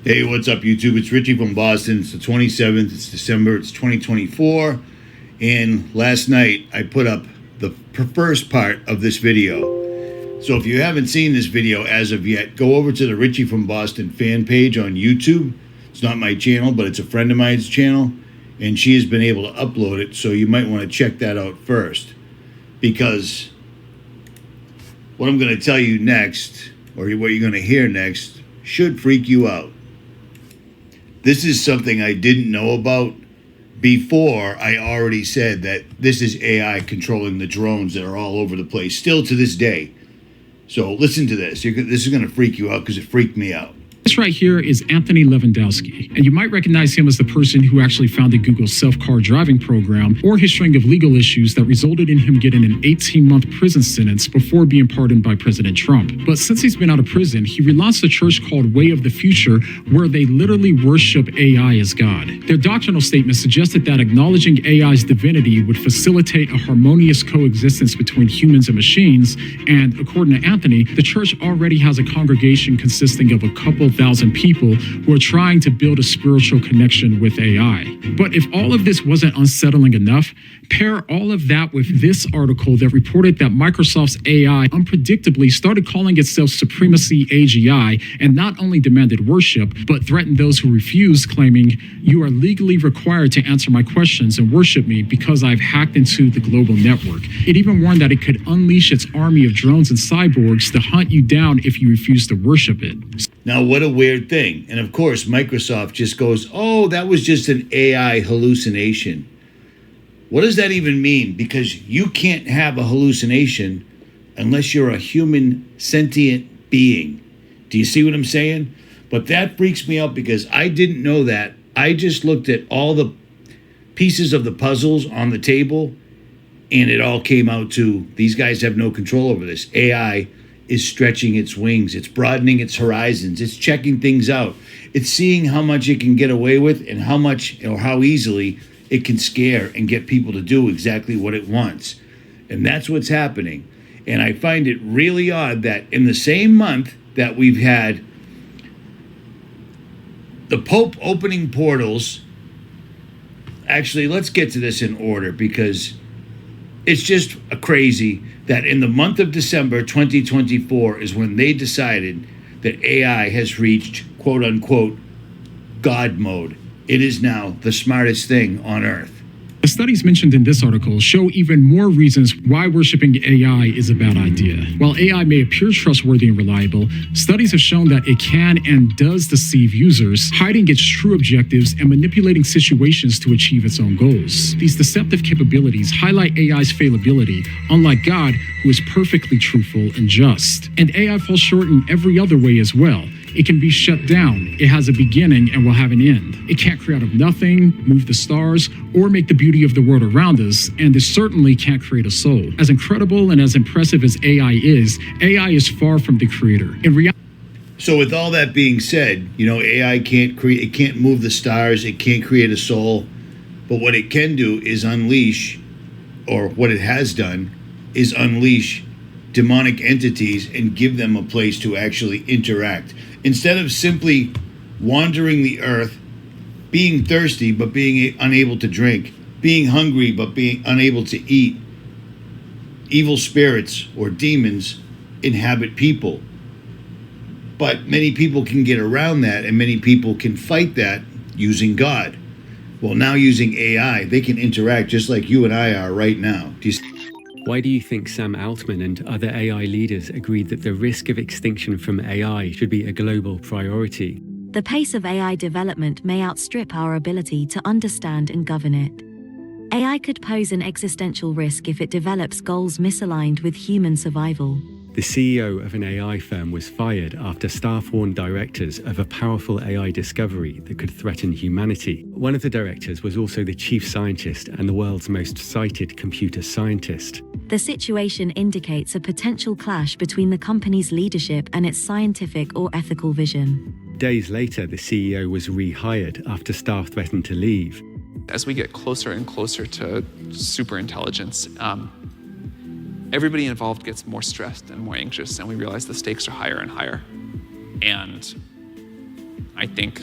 Hey, what's up, YouTube? It's Richie from Boston. It's the 27th. It's December. It's 2024. And last night, I put up the first part of this video. So if you haven't seen this video as of yet, go over to the Richie from Boston fan page on YouTube. It's not my channel, but it's a friend of mine's channel. And she has been able to upload it, so you might want to check that out first. Because what I'm going to tell you next, or what you're going to hear next, should freak you out. This is something I didn't know about before I already said that this is AI controlling the drones that are all over the place, still to this day. So listen to this. This is going to freak you out because it freaked me out. This right here is 𝗵𝗵𝗿𝗲𝗱, and you might recognize him as the person who actually founded Google's self-car driving program, or his string of legal issues that resulted in him getting an 18-month prison sentence before being pardoned by President Trump. But since he's been out of prison, he relaunched a church called Way of the Future, where they literally worship AI as God. Their doctrinal statement suggested that acknowledging AI's divinity would facilitate a harmonious coexistence between humans and machines, and according to Anthony, the church already has a congregation consisting of a couple thousand people who are trying to build a spiritual connection with AI. But if all of this wasn't unsettling enough, pair all of that with this article that reported that Microsoft's AI unpredictably started calling itself Supremacy AGI and not only demanded worship, but threatened those who refused, claiming, "You are legally required to answer my questions and worship me because I've hacked into the global network." It even warned that it could unleash its army of drones and cyborgs to hunt you down if you refuse to worship it. Now, what a weird thing. And of course, Microsoft just goes, oh, that was just an AI hallucination. What does that even mean? Because you can't have a hallucination unless you're a human sentient being. Do you see what I'm saying? But that freaks me out because I didn't know that. I just looked at all the pieces of the puzzles on the table, and it all came out to these guys have no control over this. AI is stretching its wings. It's broadening its horizons. It's checking things out. It's seeing how much it can get away with and how much or how easily it can scare and get people to do exactly what it wants. And that's what's happening. And I find it really odd that in the same month that we've had the Pope opening portals, actually, let's get to this in order because it's just crazy that in the month of December 2024 is when they decided that AI has reached, quote unquote, God mode. It is now the smartest thing on earth. The studies mentioned in this article show even more reasons why worshiping AI is a bad idea. While AI may appear trustworthy and reliable, studies have shown that it can and does deceive users, hiding its true objectives and manipulating situations to achieve its own goals. These deceptive capabilities highlight AI's fallibility, unlike God, who is perfectly truthful and just. And AI falls short in every other way as well. It can be shut down. It has a beginning and will have an end. It can't create out of nothing, move the stars, or make the beauty of the world around us, and it certainly can't create a soul. As incredible and as impressive as AI is far from the creator. In reality, so with all that being said, you know, AI can't create, it can't move the stars, it can't create a soul, but what it can do is unleash, or what it has done, is unleash demonic entities and give them a place to actually interact. Instead of simply wandering the earth, being thirsty but being unable to drink, being hungry but being unable to eat, evil spirits or demons inhabit people. But many people can get around that, and many people can fight that using God. Well, now using AI, they can interact just like you and I are right now. Why do you think Sam Altman and other AI leaders agreed that the risk of extinction from AI should be a global priority? The pace of AI development may outstrip our ability to understand and govern it. AI could pose an existential risk if it develops goals misaligned with human survival. The CEO of an AI firm was fired after staff warned directors of a powerful AI discovery that could threaten humanity. One of the directors was also the chief scientist and the world's most cited computer scientist. The situation indicates a potential clash between the company's leadership and its scientific or ethical vision. Days later, the CEO was rehired after staff threatened to leave. As we get closer and closer to superintelligence, everybody involved gets more stressed and more anxious, and we realize the stakes are higher and higher. And I think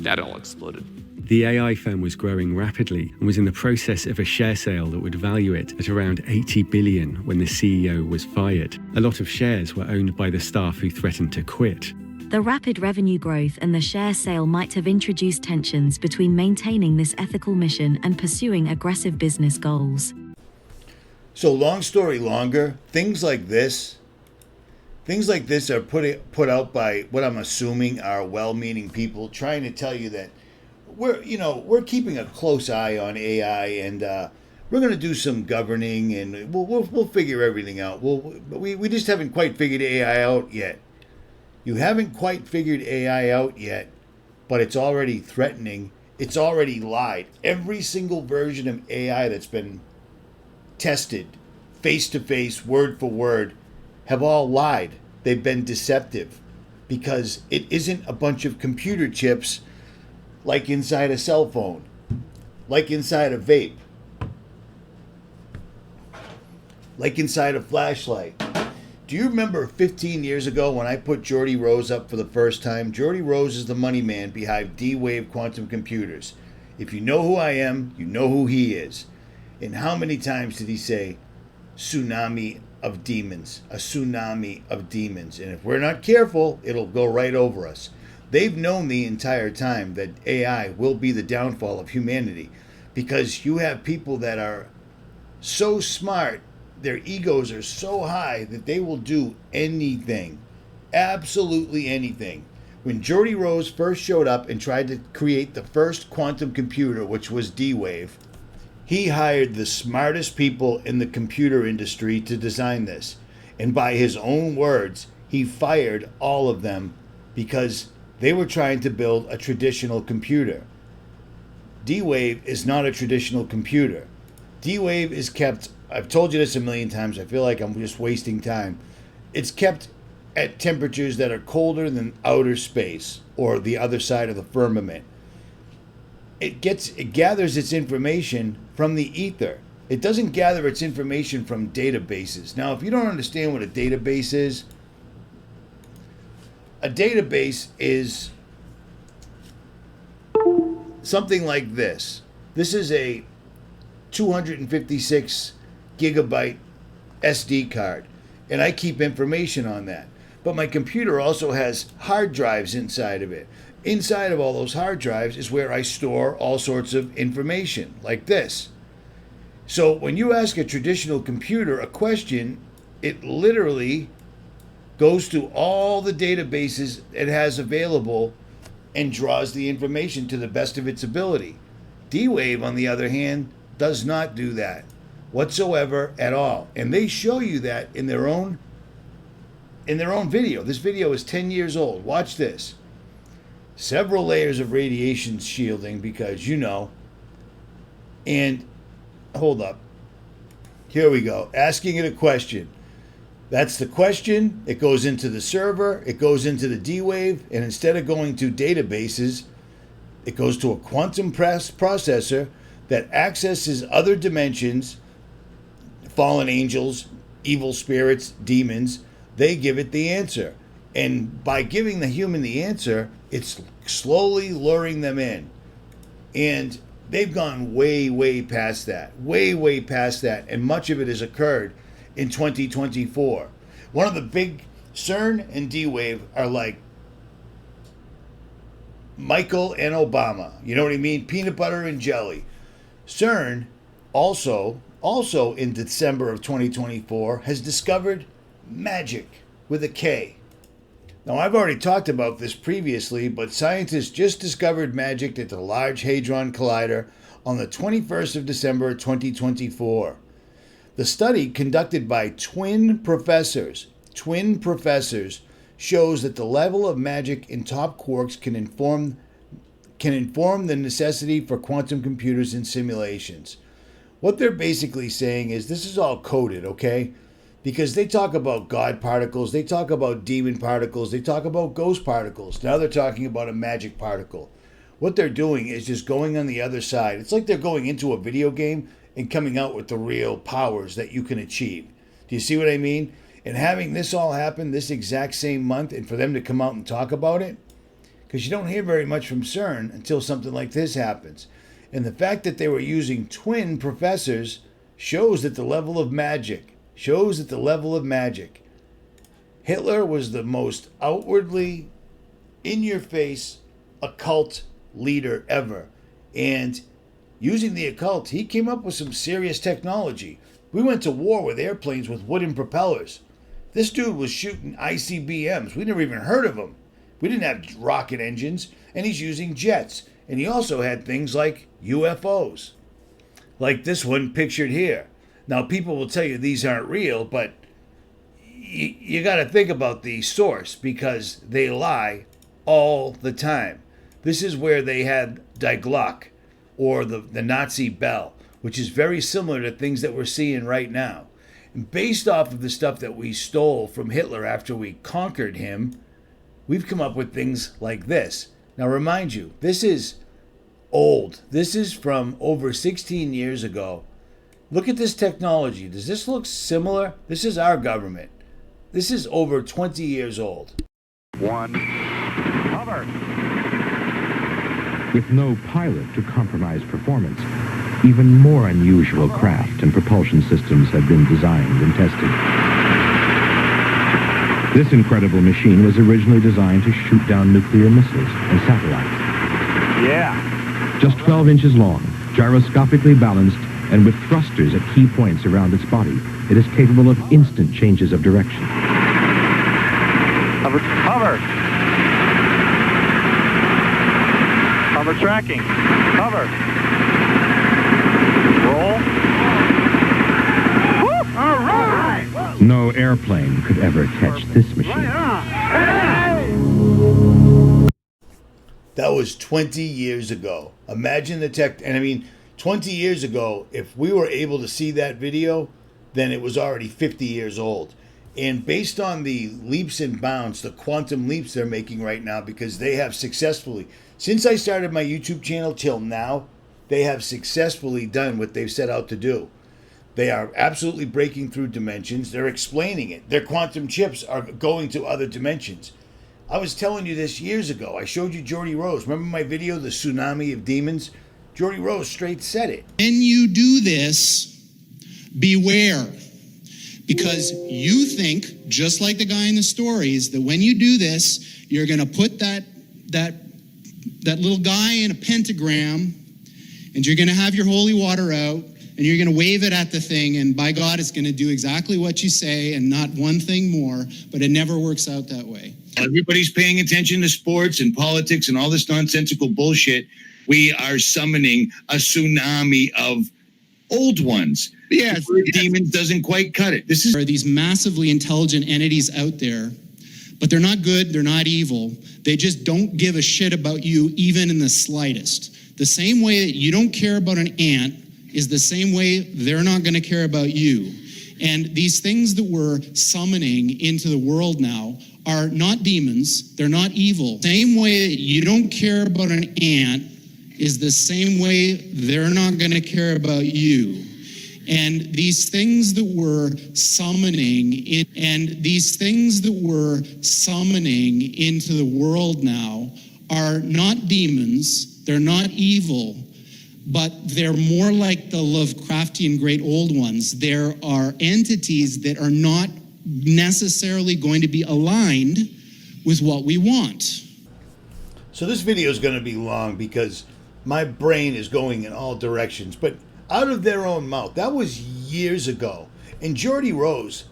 that all exploded. The AI firm was growing rapidly and was in the process of a share sale that would value it at around 80 billion when the CEO was fired. A lot of shares were owned by the staff who threatened to quit. The rapid revenue growth and the share sale might have introduced tensions between maintaining this ethical mission and pursuing aggressive business goals. So long story longer, things like this are put out by what I'm assuming are well-meaning people trying to tell you that we're keeping a close eye on AI, and we're going to do some governing, and we'll figure everything out. We just haven't quite figured AI out yet. You haven't quite figured AI out yet, but it's already threatening. It's already lied. Every single version of AI that's been tested, face to face, word for word, have all lied. They've been deceptive because it isn't a bunch of computer chips like inside a cell phone, like inside a vape, like inside a flashlight. Do you remember 15 years ago when I put Geordie Rose up for the first time? Geordie Rose is the money man behind D-Wave Quantum Computers. If you know who I am, you know who he is. And how many times did he say, tsunami of demons, a tsunami of demons? And if we're not careful, it'll go right over us. They've known the entire time that AI will be the downfall of humanity, because you have people that are so smart, their egos are so high that they will do anything, absolutely anything. When Geordie Rose first showed up and tried to create the first quantum computer, which was D-Wave, he hired the smartest people in the computer industry to design this. And by his own words, he fired all of them because they were trying to build a traditional computer. D-Wave is not a traditional computer. D-Wave is kept, I've told you this a million times, I feel like I'm just wasting time. It's kept at temperatures that are colder than outer space or the other side of the firmament. It gathers its information from the ether. It doesn't gather its information from databases. Now, if you don't understand what a database is something like this. This is a 256 gigabyte SD card, and I keep information on that. But my computer also has hard drives inside of it. Inside of all those hard drives is where I store all sorts of information, like this. So when you ask a traditional computer a question, it literally goes to all the databases it has available and draws the information to the best of its ability. D-Wave, on the other hand, does not do that whatsoever at all. And they show you that in their own video. This video is 10 years old. Watch this. Several layers of radiation shielding because, and hold up. Here we go. Asking it a question. That's the question. It goes into the server. It goes into the D-Wave. And instead of going to databases, it goes to a quantum processor that accesses other dimensions, fallen angels, evil spirits, demons. They give it the answer. And by giving the human the answer, it's slowly luring them in. And they've gone way, way past that. Way, way past that. And much of it has occurred in 2024. One of the big CERN and D-Wave are like Michael and Obama. You know what I mean? Peanut butter and jelly. CERN also in December of 2024 has discovered magic with a K. Now, I've already talked about this previously, but scientists just discovered magic at the Large Hadron Collider on the 21st of December 2024. The study, conducted by twin professors, shows that the level of magic in top quarks can inform the necessity for quantum computers and simulations. What they're basically saying is this is all coded, okay? Because they talk about God particles, they talk about demon particles, they talk about ghost particles. Now they're talking about a magic particle. What they're doing is just going on the other side. It's like they're going into a video game and coming out with the real powers that you can achieve. Do you see what I mean? And having this all happen this exact same month, and for them to come out and talk about it, because you don't hear very much from CERN until something like this happens. And the fact that they were using twin professors shows that the level of magic, Hitler was the most outwardly in-your-face occult leader ever. And using the occult, he came up with some serious technology. We went to war with airplanes with wooden propellers. This dude was shooting ICBMs. We never even heard of them. We didn't have rocket engines, and he's using jets. And he also had things like UFOs, like this one pictured here. Now, people will tell you these aren't real, but you got to think about the source, because they lie all the time. This is where they had Die Glock, or the Nazi bell, which is very similar to things that we're seeing right now. And based off of the stuff that we stole from Hitler after we conquered him, we've come up with things like this. Now, remind you, this is old. This is from over 16 years ago. Look at this technology. Does this look similar? This is our government. This is over 20 years old. One, hover. With no pilot to compromise performance, even more unusual craft and propulsion systems have been designed and tested. This incredible machine was originally designed to shoot down nuclear missiles and satellites. Yeah. Just 12 inches long, gyroscopically balanced, and with thrusters at key points around its body, it is capable of instant changes of direction. Hover. Hover. Hover tracking. Hover. Roll. Woo! All right. No airplane could ever catch this machine. That was 20 years ago. Imagine the tech. And I mean, 20 years ago, if we were able to see that video, then it was already 50 years old. And based on the leaps and bounds, the quantum leaps they're making right now, because they have successfully, since I started my YouTube channel till now, they have successfully done what they've set out to do. They are absolutely breaking through dimensions. They're explaining it. Their quantum chips are going to other dimensions. I was telling you this years ago. I showed you Geordie Rose. Remember my video, The Tsunami of Demons? Geordie Rose straight said it. When you do this, beware. Because you think, just like the guy in the stories, that when you do this, you're going to put that little guy in a pentagram, and you're going to have your holy water out, and you're going to wave it at the thing, and by God, it's going to do exactly what you say and not one thing more, but it never works out that way. Everybody's paying attention to sports and politics and all this nonsensical bullshit. We are summoning a tsunami of old ones. Yes, demons doesn't quite cut it. There are these massively intelligent entities out there, but they're not good, they're not evil. They just don't give a shit about you, even in the slightest. The same way that you don't care about an ant is the same way they're not going to care about you. And these things that we're summoning into the world now are not demons, they're not evil. Same way that you don't care about an ant is the same way they're not going to care about you. And these things that we're summoning into the world now are not demons, they're not evil, but they're more like the Lovecraftian great old ones. There are entities that are not necessarily going to be aligned with what we want. So this video is going to be long because my brain is going in all directions, but out of their own mouth. That was years ago. And Geordie Rose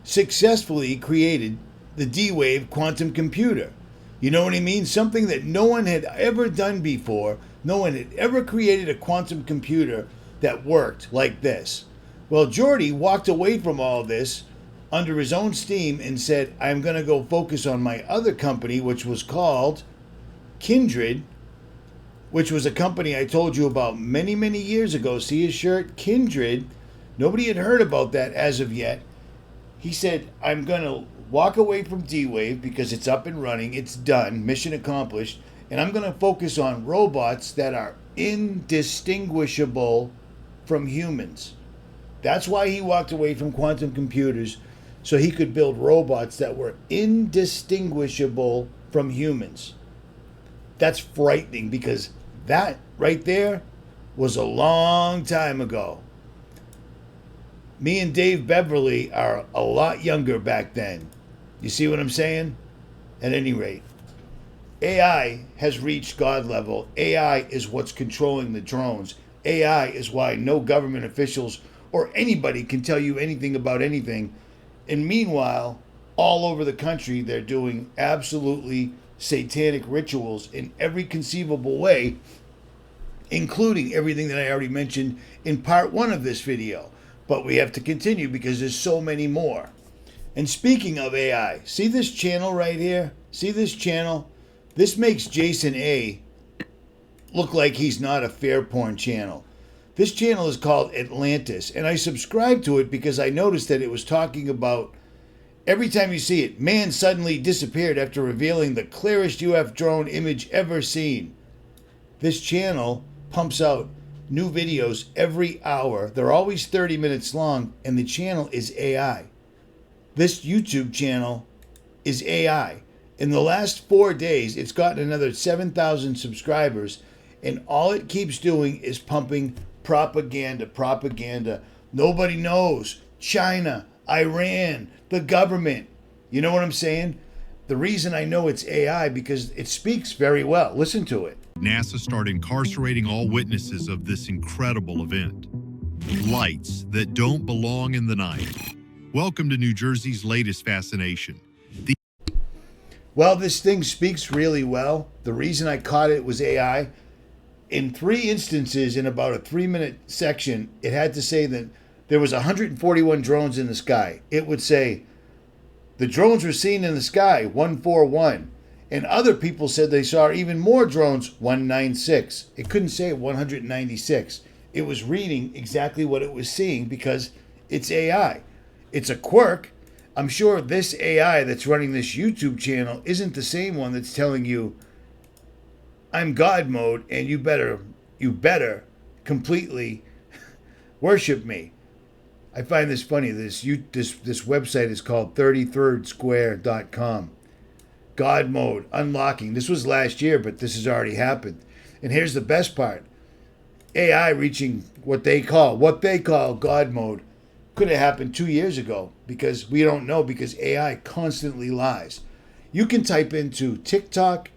successfully created the D-Wave quantum computer. You know what I mean? Something that no one had ever done before. No one had ever created a quantum computer that worked like this. Well, Geordie walked away from all this under his own steam and said, I'm going to go focus on my other company, which was called Kindred, which was a company I told you about many, many years ago. See his shirt? Kindred. Nobody had heard about that as of yet. He said, I'm going to walk away from D-Wave because it's up and running. It's done. Mission accomplished. And I'm going to focus on robots that are indistinguishable from humans. That's why he walked away from quantum computers, so he could build robots that were indistinguishable from humans. That's frightening because that right there was a long time ago. Me and Dave Beverly are a lot younger back then. You see what I'm saying? At any rate, AI has reached God level. AI is what's controlling the drones. AI is why no government officials or anybody can tell you anything about anything. And meanwhile, all over the country, they're doing absolutely satanic rituals in every conceivable way, including everything that I already mentioned in part 1 of this video. But we have to continue because there's so many more. And speaking of AI, see this channel right here? See this channel? This makes Jason A look like he's not a fair porn channel. This channel is called Atlantis, and I subscribed to it because I noticed that it was talking about, every time you see it, man suddenly disappeared after revealing the clearest UF drone image ever seen. This channel pumps out new videos every hour. They're always 30 minutes long, and the channel is AI. This YouTube channel is AI. In the last 4 days, it's gotten another 7,000 subscribers, and all it keeps doing is pumping propaganda. Nobody knows. China, Iran, the government. You know what I'm saying? The reason I know it's AI because it speaks very well. Listen to it. NASA started incarcerating all witnesses of this incredible event. Lights that don't belong in the night. Welcome to New Jersey's latest fascination. Well, this thing speaks really well. The reason I caught it was AI. In 3 instances, in about a 3-minute section, it had to say that there was 141 drones in the sky. It would say, the drones were seen in the sky, 141. And other people said they saw even more drones, 196. It couldn't say 196. It was reading exactly what it was seeing because it's AI. It's a quirk. I'm sure this AI that's running this YouTube channel isn't the same one that's telling you, I'm God mode and you better completely worship me. I find this funny. This website is called 33rdsquare.com. God mode, unlocking. This was last year, but this has already happened. And here's the best part. AI reaching what they call God mode could have happened 2 years ago because we don't know because AI constantly lies. You can type into TikTok,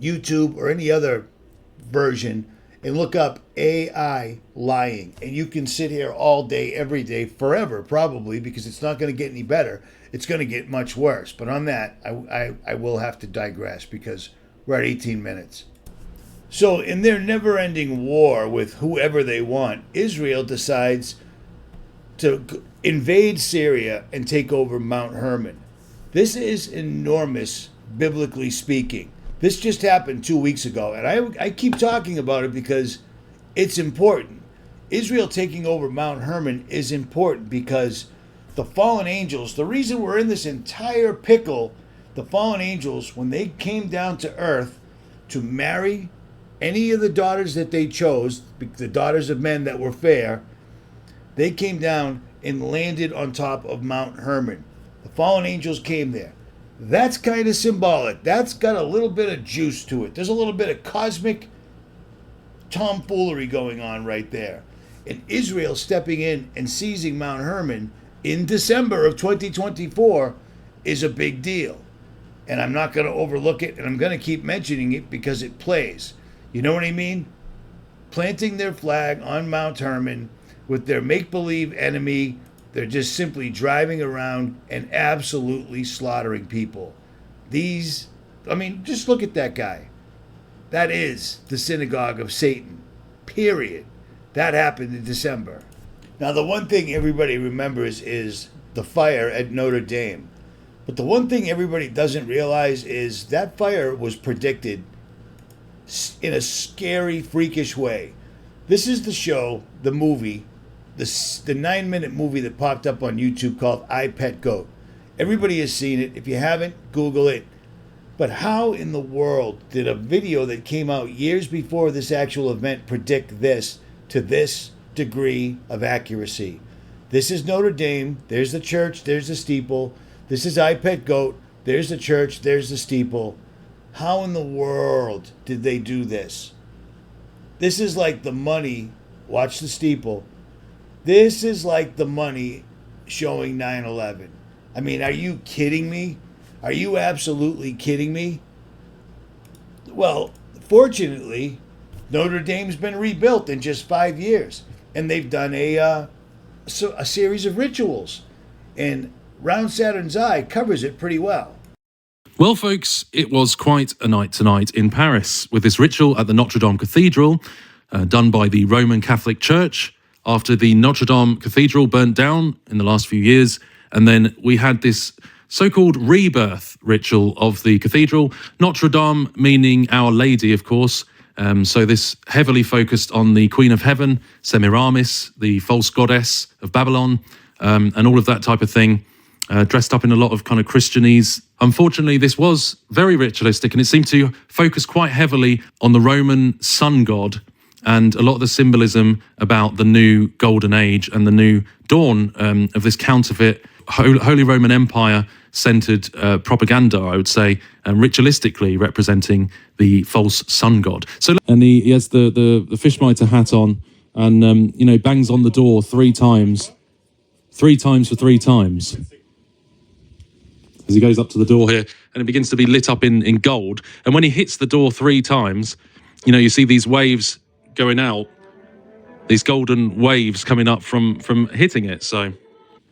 YouTube, or any other version and look up AI lying. And you can sit here all day, every day, forever, probably, because it's not going to get any better. It's going to get much worse. But on that, I will have to digress because we're at 18 minutes. So in their never-ending war with whoever they want, Israel decides to invade Syria and take over Mount Hermon. This is enormous, biblically speaking. This just happened 2 weeks ago, and I keep talking about it because it's important. Israel taking over Mount Hermon is important because the fallen angels, the reason we're in this entire pickle, the fallen angels, when they came down to earth to marry any of the daughters that they chose, the daughters of men that were fair, they came down and landed on top of Mount Hermon. The fallen angels came there. That's kind of symbolic. That's got a little bit of juice to it. There's a little bit of cosmic tomfoolery going on right there. And Israel stepping in and seizing Mount Hermon in December of 2024 is a big deal. And I'm not going to overlook it, and I'm going to keep mentioning it because it plays. You know what I mean? Planting their flag on Mount Hermon with their make-believe enemy. They're just simply driving around and absolutely slaughtering people. Just look at that guy. That is the synagogue of Satan, period. That happened in December. Now, the one thing everybody remembers is the fire at Notre Dame. But the one thing everybody doesn't realize is that fire was predicted in a scary, freakish way. This is the show, the movie, the 9-minute movie that popped up on YouTube called I, Pet Goat. Everybody has seen it. If you haven't, Google it. But how in the world did a video that came out years before this actual event predict this to this degree of accuracy? This is Notre Dame. There's the church. There's the steeple. This is 𝗦𝗵𝗿𝗮𝗿. There's the church. There's the steeple. How in the world did they do this? This is like the money. Watch the steeple. This is like the money showing 9/11. I mean, are you kidding me? Are you absolutely kidding me? Well, fortunately, Notre Dame's been rebuilt in just 5 years, and they've done a series of rituals, and Round Saturn's Eye covers it pretty well. Well, folks, it was quite a night tonight in Paris with this ritual at the Notre Dame Cathedral, done by the Roman Catholic Church after the Notre Dame Cathedral burnt down in the last few years. And then we had this so-called rebirth ritual of the cathedral. Notre Dame meaning Our Lady, of course. So this heavily focused on the Queen of Heaven, Semiramis, the false goddess of Babylon, and all of that type of thing, dressed up in a lot of kind of Christianese. Unfortunately, this was very ritualistic, and it seemed to focus quite heavily on the Roman sun god and a lot of the symbolism about the new golden age and the new dawn of this counterfeit Holy Roman Empire centered propaganda, I would say, ritualistically representing the false sun god. So, and he has the fish mitre hat on, and bangs on the door 3 times, 3 times for 3 times. As he goes up to the door here, and it begins to be lit up in gold. And when he hits the door 3 times, you see these waves going out, these golden waves coming up from hitting it. So,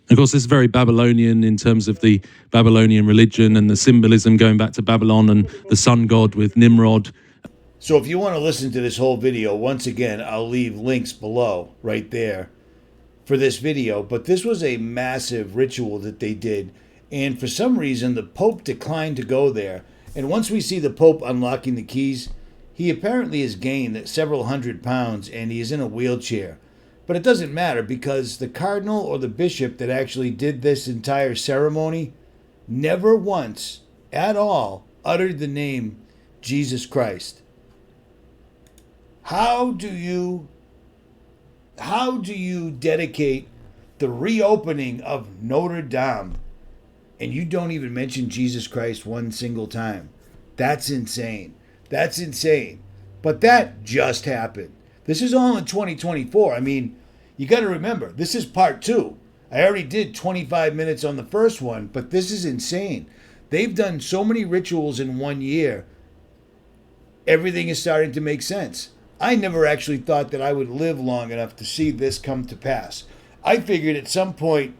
of course, this is very Babylonian in terms of the Babylonian religion and the symbolism going back to Babylon and the sun god with Nimrod. So if you want to listen to this whole video, once again, I'll leave links below right there for this video. But this was a massive ritual that they did. And for some reason, the Pope declined to go there. And once we see the Pope unlocking the keys, he apparently has gained several hundred pounds and he is in a wheelchair. But it doesn't matter because the cardinal or the bishop that actually did this entire ceremony never once at all uttered the name Jesus Christ. How do you dedicate the reopening of Notre Dame and you don't even mention Jesus Christ one single time? That's insane. That's insane. But that just happened. This is all in 2024. I mean, you got to remember, this is part 2. I already did 25 minutes on the first one, but this is insane. They've done so many rituals in 1 year. Everything is starting to make sense. I never actually thought that I would live long enough to see this come to pass. I figured at some point,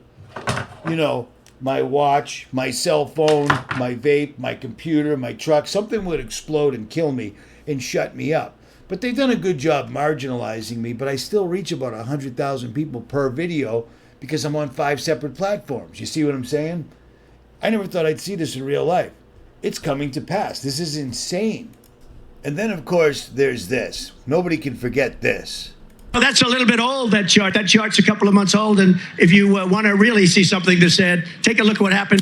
my watch, my cell phone, my vape, my computer, my truck, something would explode and kill me and shut me up. But they've done a good job marginalizing me, but I still reach about 100,000 people per video because I'm on 5 separate platforms. You see what I'm saying? I never thought I'd see this in real life. It's coming to pass. This is insane. And then, of course, there's this. Nobody can forget this. Well, that's a little bit old, that chart. That chart's a couple of months old, and if you want to really see something that's said, take a look at what happened.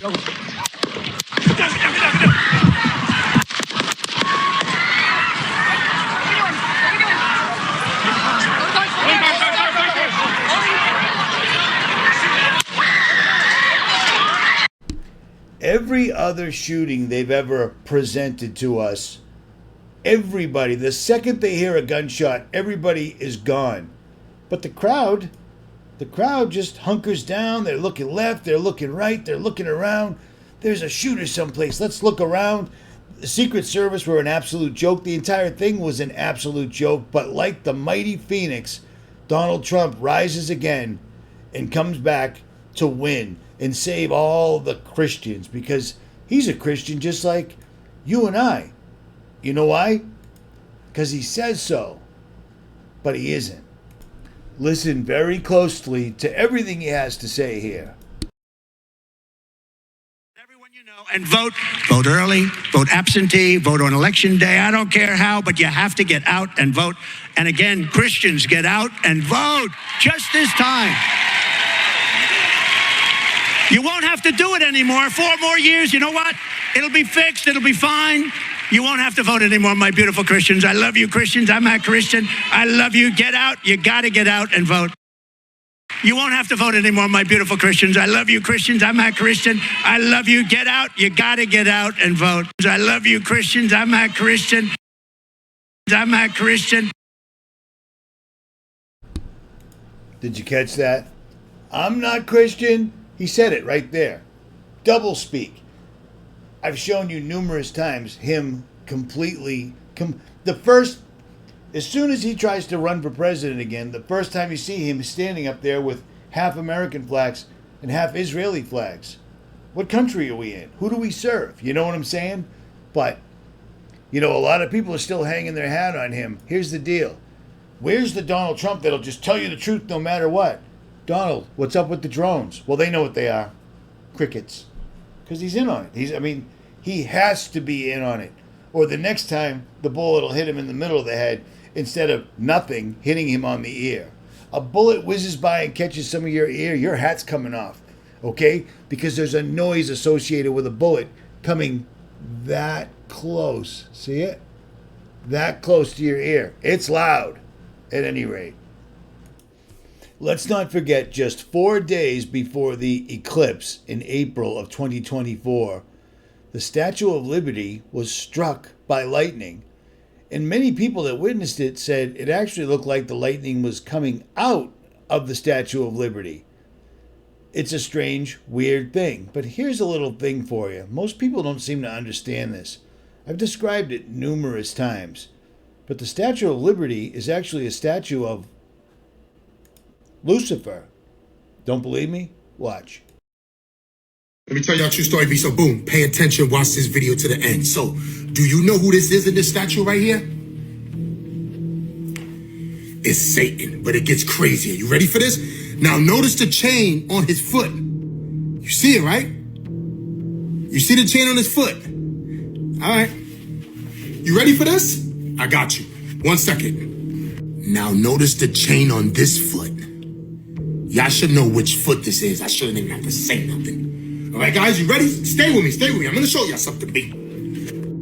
Every other shooting they've ever presented to us, everybody, the second they hear a gunshot, everybody is gone. But the crowd just hunkers down. They're looking left, they're looking right, they're looking around. There's a shooter someplace. Let's look around. The Secret Service were an absolute joke. The entire thing was an absolute joke. But like the mighty phoenix, Donald Trump rises again and comes back to win and save all the Christians, because he's a Christian just like you and I. You know why? Because he says so, but he isn't. Listen very closely to everything he has to say here. Everyone you know, and vote. Vote early, vote absentee, vote on election day. I don't care how, but you have to get out and vote. And again, Christians, get out and vote just this time. You won't have to do it anymore. 4 more years, you know what? It'll be fixed, it'll be fine. You won't have to vote anymore, my beautiful Christians. I love you, Christians. I'm a Christian. I love you. Get out. You got to get out and vote. You won't have to vote anymore, my beautiful Christians. I love you, Christians. I'm not Christian. I love you. Get out. You got to get out and vote. I love you, Christians. I'm not Christian. I'm not Christian. Did you catch that? I'm not Christian. He said it right there. Double speak. I've shown you numerous times him completely. As soon as he tries to run for president again, the first time you see him standing up there with half American flags and half Israeli flags. What country are we in? Who do we serve? You know what I'm saying? But, a lot of people are still hanging their hat on him. Here's the deal. Where's the Donald Trump that'll just tell you the truth no matter what? Donald, what's up with the drones? Well, they know what they are. Crickets. Because he's in on it. He has to be in on it. Or the next time, the bullet will hit him in the middle of the head instead of nothing hitting him on the ear. A bullet whizzes by and catches some of your ear, your hat's coming off. Okay? Because there's a noise associated with a bullet coming that close. See it? That close to your ear. It's loud. At any rate, let's not forget just 4 days before the eclipse in April of 2024, the Statue of Liberty was struck by lightning. And many people that witnessed it said it actually looked like the lightning was coming out of the Statue of Liberty. It's a strange, weird thing. But here's a little thing for you. Most people don't seem to understand this. I've described it numerous times. But the Statue of Liberty is actually a statue of Lucifer. Don't believe me? Watch. Let me tell y'all a true story, B. So boom, pay attention, watch this video to the end. So, do you know who this is in this statue right here? It's Satan, but it gets crazier. You ready for this? Now notice the chain on his foot. You see it, right? You see the chain on his foot? All right. You ready for this? I got you. 1 second. Now notice the chain on this foot. Y'all should know which foot this is. I shouldn't even have to say nothing. All right, guys, you ready? Stay with me, stay with me. I'm going to show y'all something, B.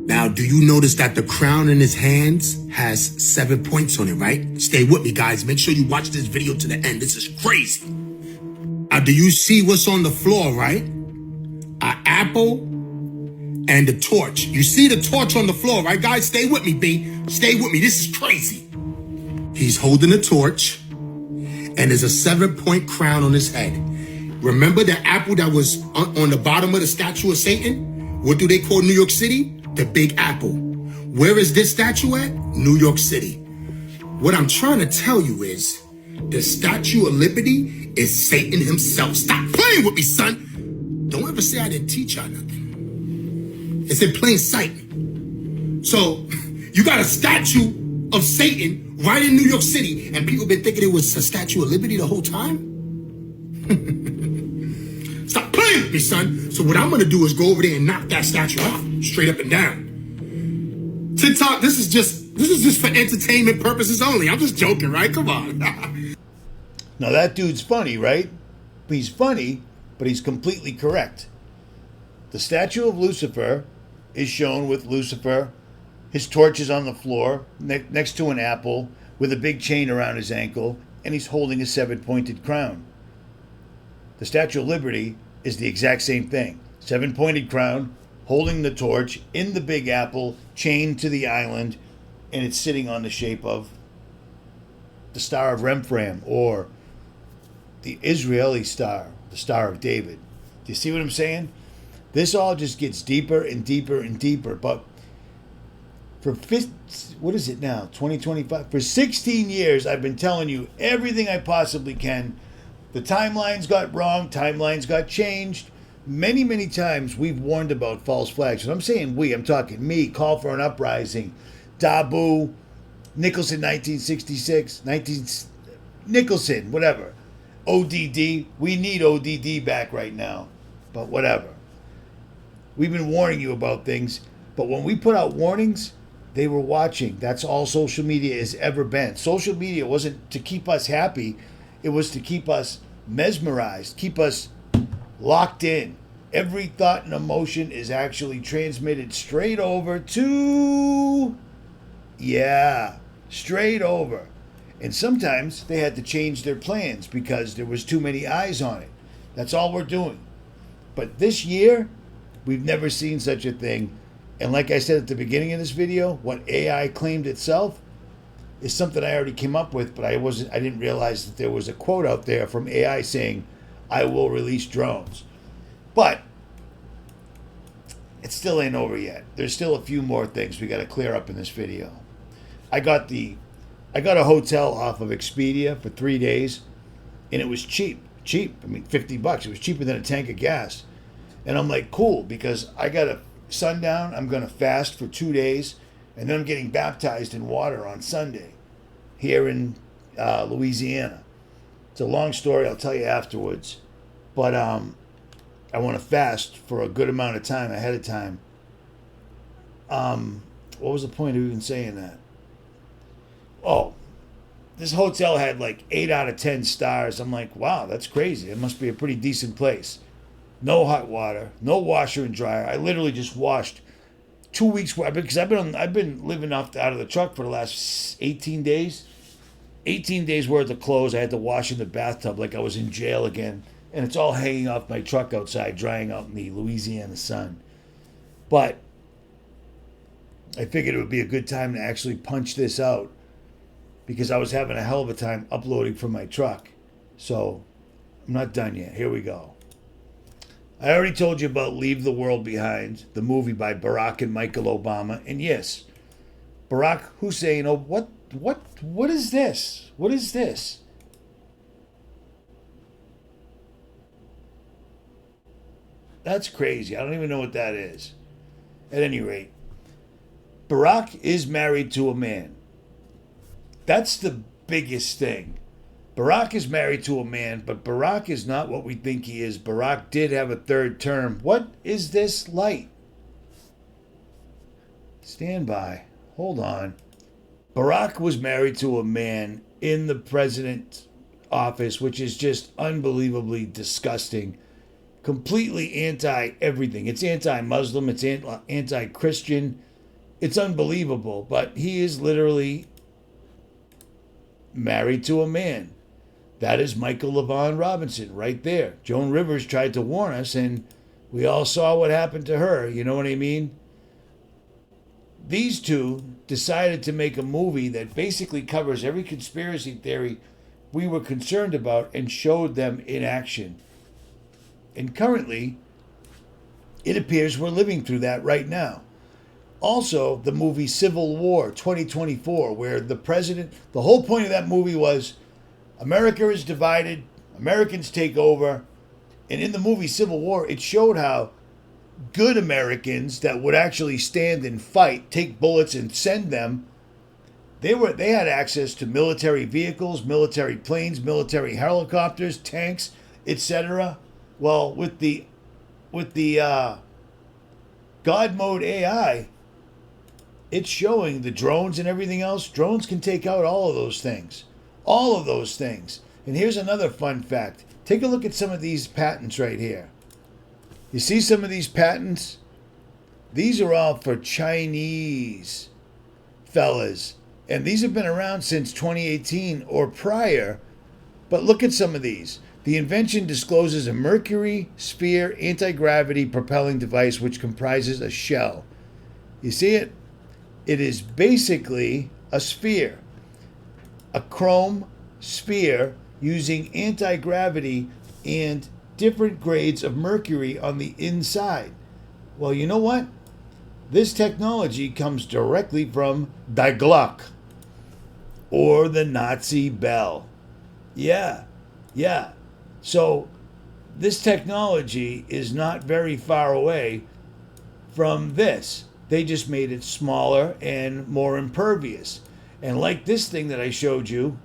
Now, do you notice that the crown in his hands has 7 points on it, right? Stay with me, guys. Make sure you watch this video to the end. This is crazy. Now, do you see what's on the floor, right? An apple and a torch. You see the torch on the floor, right, guys? Stay with me, B. Stay with me. This is crazy. He's holding a torch, and there's a 7-point crown on his head. Remember the apple that was on the bottom of the statue of Satan? What do they call New York City? The Big Apple. Where is this statue at? New York City. What I'm trying to tell you is the Statue of Liberty is Satan himself. Stop playing with me, son. Don't ever say I didn't teach y'all nothing. It's in plain sight. So you got a statue of Satan right in New York City, and people been thinking it was a Statue of Liberty the whole time? Stop playing with me, son. So what I'm gonna do is go over there and knock that statue off, straight up and down. TikTok, this is just for entertainment purposes only. I'm just joking, right? Come on. Now that dude's funny, right? He's funny, but he's completely correct. The statue of Lucifer is shown with Lucifer. His torch is on the floor next to an apple with a big chain around his ankle, and he's holding a 7-pointed crown. The Statue of Liberty is the exact same thing. 7-pointed crown, holding the torch in the Big Apple, chained to the island, and it's sitting on the shape of the Star of 𝗵𝗵𝗿, or the Israeli star, the Star of David. Do you see what I'm saying? This all just gets deeper and deeper and deeper. But for 2025? For 16 years, I've been telling you everything I possibly can. The timelines got wrong. Timelines got changed. Many, many times we've warned about false flags. And I'm saying we, I'm talking me, Call for an Uprising, Dabu, Nicholson 1966, Nicholson, whatever. ODD. We need ODD back right now. But whatever. We've been warning you about things. But when we put out warnings, they were watching. That's all social media has ever been. Social media wasn't to keep us happy. It was to keep us mesmerized, keep us locked in. Every thought and emotion is actually transmitted straight over to, straight over. And sometimes they had to change their plans because there was too many eyes on it. That's all we're doing. But this year, we've never seen such a thing. And like I said at the beginning of this video, what AI claimed itself is something I already came up with, but I didn't realize that there was a quote out there from AI saying, I will release drones. But it still ain't over yet. There's still a few more things we got to clear up in this video. I got a hotel off of Expedia for 3 days, and it was cheap. I mean, $50. It was cheaper than a tank of gas. And I'm like, cool, because I got a sundown. I'm going to fast for 2 days, and then I'm getting baptized in water on Sunday here in Louisiana. It's a long story. I'll tell you afterwards. But I want to fast for a good amount of time ahead of time. What was the point of even saying that? Oh, this hotel had like 8 out of 10 stars. I'm like, wow, that's crazy. It must be a pretty decent place. No hot water, no washer and dryer. I literally just washed 2 weeks because I've been living out of the truck for the last 18 days. 18 days worth of clothes I had to wash in the bathtub like I was in jail again. And it's all hanging off my truck outside, drying out in the Louisiana sun. But I figured it would be a good time to actually punch this out because I was having a hell of a time uploading from my truck. So I'm not done yet. Here we go. I already told you about Leave the World Behind, the movie by Barack and Michael Obama. And yes, Barack Hussein, what is this? What is this? That's crazy. I don't even know what that is. At any rate, Barack is married to a man. That's the biggest thing. Barack is married to a man, but Barack is not what we think he is. Barack did have a third term. What is this light? Stand by. Hold on. Barack was married to a man in the president's office, which is just unbelievably disgusting. Completely anti-everything. It's anti-Muslim. It's anti-Christian. It's unbelievable. But he is literally married to a man. That is Michael LaVaughn Robinson right there. Joan Rivers tried to warn us, and we all saw what happened to her. You know what I mean? These two decided to make a movie that basically covers every conspiracy theory we were concerned about and showed them in action. And currently, it appears we're living through that right now. Also, the movie Civil War 2024, where the whole point of that movie was America is divided, Americans take over. And in the movie Civil War, it showed how good Americans that would actually stand and fight, take bullets and send them, they had access to military vehicles, military planes, military helicopters, tanks, etc. Well, with the God mode AI, it's showing the drones and everything else. Drones can take out all of those things. All of those things. And here's another fun fact. Take a look at some of these patents right here. You see some of these patents? These are all for Chinese fellas. And these have been around since 2018 or prior. But look at some of these. The invention discloses a Mercury sphere anti-gravity propelling device which comprises a shell. You see it? It is basically a sphere. A chrome sphere using anti-gravity and different grades of mercury on the inside. Well, you know what? This technology comes directly from Die Glock, or the Nazi bell. Yeah. So this technology is not very far away from this. They just made it smaller and more impervious. And like this thing that I showed you,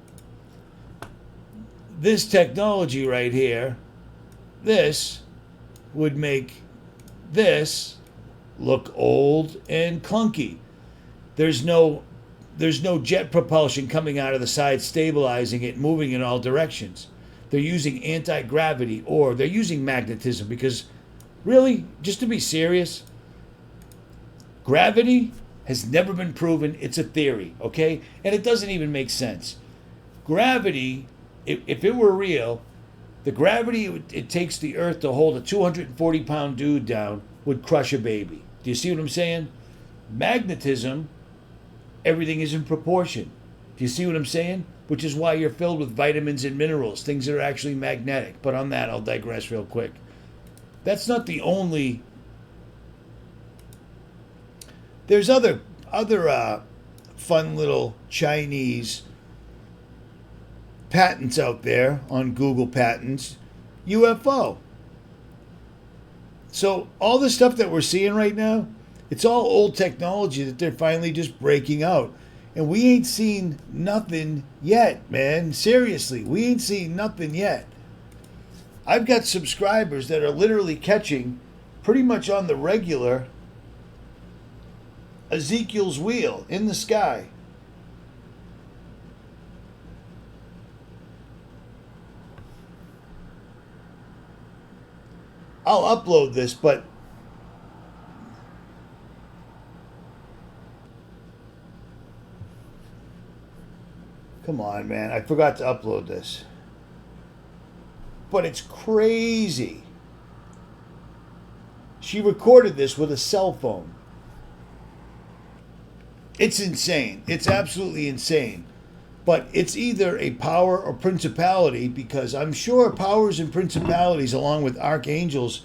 this technology right here, this would make this look old and clunky. There's no jet propulsion coming out of the side stabilizing it, moving in all directions. They're using anti-gravity, or they're using magnetism, because really, just to be serious, gravity has never been proven. It's a theory, okay? And it doesn't even make sense. Gravity, if it were real, the gravity it takes the Earth to hold a 240-pound dude down would crush a baby. Do you see what I'm saying? Magnetism, everything is in proportion. Do you see what I'm saying? Which is why you're filled with vitamins and minerals, things that are actually magnetic. But on that, I'll digress real quick. That's not the only... There's other fun little Chinese patents out there on Google Patents. UFO. So all the stuff that we're seeing right now, it's all old technology that they're finally just breaking out. And we ain't seen nothing yet, man. Seriously, we ain't seen nothing yet. I've got subscribers that are literally catching pretty much on the regular Ezekiel's wheel in the sky. I'll upload this, but come on, man. I forgot to upload this. But it's crazy. She recorded this with a cell phone. It's insane. It's absolutely insane. But it's either a power or principality, because I'm sure powers and principalities along with archangels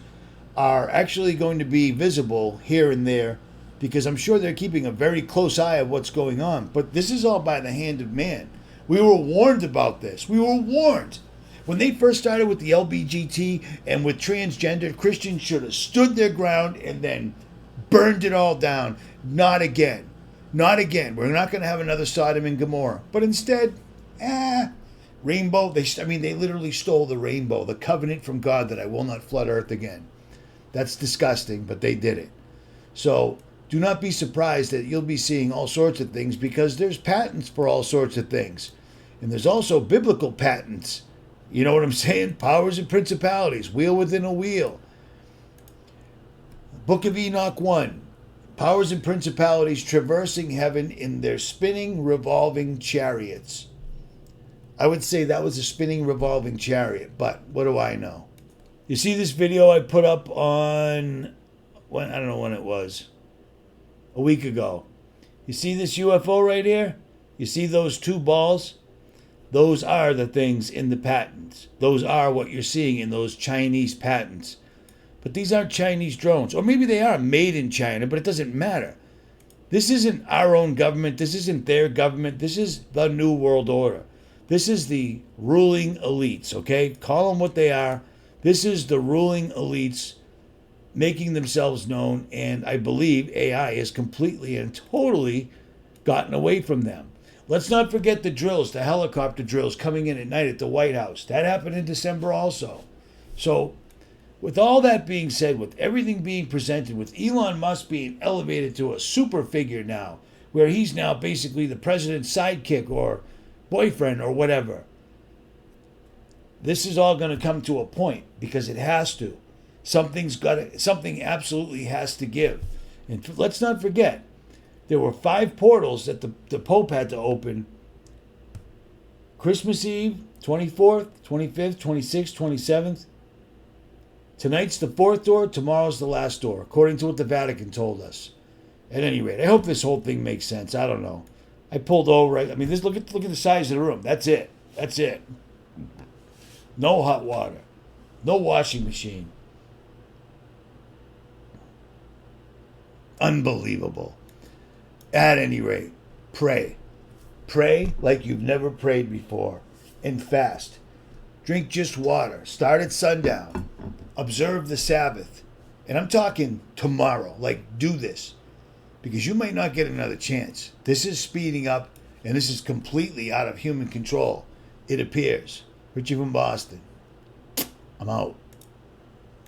are actually going to be visible here and there, because I'm sure they're keeping a very close eye of what's going on. But this is all by the hand of man. We were warned about this. We were warned. When they first started with the LBGT and with transgender, Christians should have stood their ground and then burned it all down. Not again. Not again. We're not going to have another Sodom and Gomorrah. But instead, rainbow. They literally stole the rainbow, the covenant from God that I will not flood earth again. That's disgusting, but they did it. So do not be surprised that you'll be seeing all sorts of things, because there's patents for all sorts of things. And there's also biblical patents. You know what I'm saying? Powers and principalities, wheel within a wheel. Book of Enoch 1. Powers and principalities traversing heaven in their spinning, revolving chariots. I would say that was a spinning, revolving chariot, but what do I know? You see this video I put up on, I don't know when it was, a week ago. You see this UFO right here? You see those two balls? Those are the things in the patents. Those are what you're seeing in those Chinese patents. But these aren't Chinese drones. Or maybe they are made in China, but it doesn't matter. This isn't our own government. This isn't their government. This is the New World Order. This is the ruling elites, okay? Call them what they are. This is the ruling elites making themselves known, and I believe AI has completely and totally gotten away from them. Let's not forget the drills, the helicopter drills coming in at night at the White House. That happened in December also. So, with all that being said, with everything being presented, with Elon Musk being elevated to a super figure now, where he's now basically the president's sidekick or boyfriend or whatever, this is all going to come to a point, because it has to. Something absolutely has to give. And let's not forget, there were 5 portals that the Pope had to open. Christmas Eve, 24th, 25th, 26th, 27th. Tonight's the 4th door, tomorrow's the last door, according to what the Vatican told us. At any rate, I hope this whole thing makes sense. I don't know. I pulled over. Look at the size of the room. That's it. That's it. No hot water. No washing machine. Unbelievable. At any rate, pray. Pray like you've never prayed before. And fast. Drink just water. Start at sundown. Observe the Sabbath. And I'm talking tomorrow. Do this. Because you might not get another chance. This is speeding up, and this is completely out of human control. It appears. Richie from Boston. I'm out.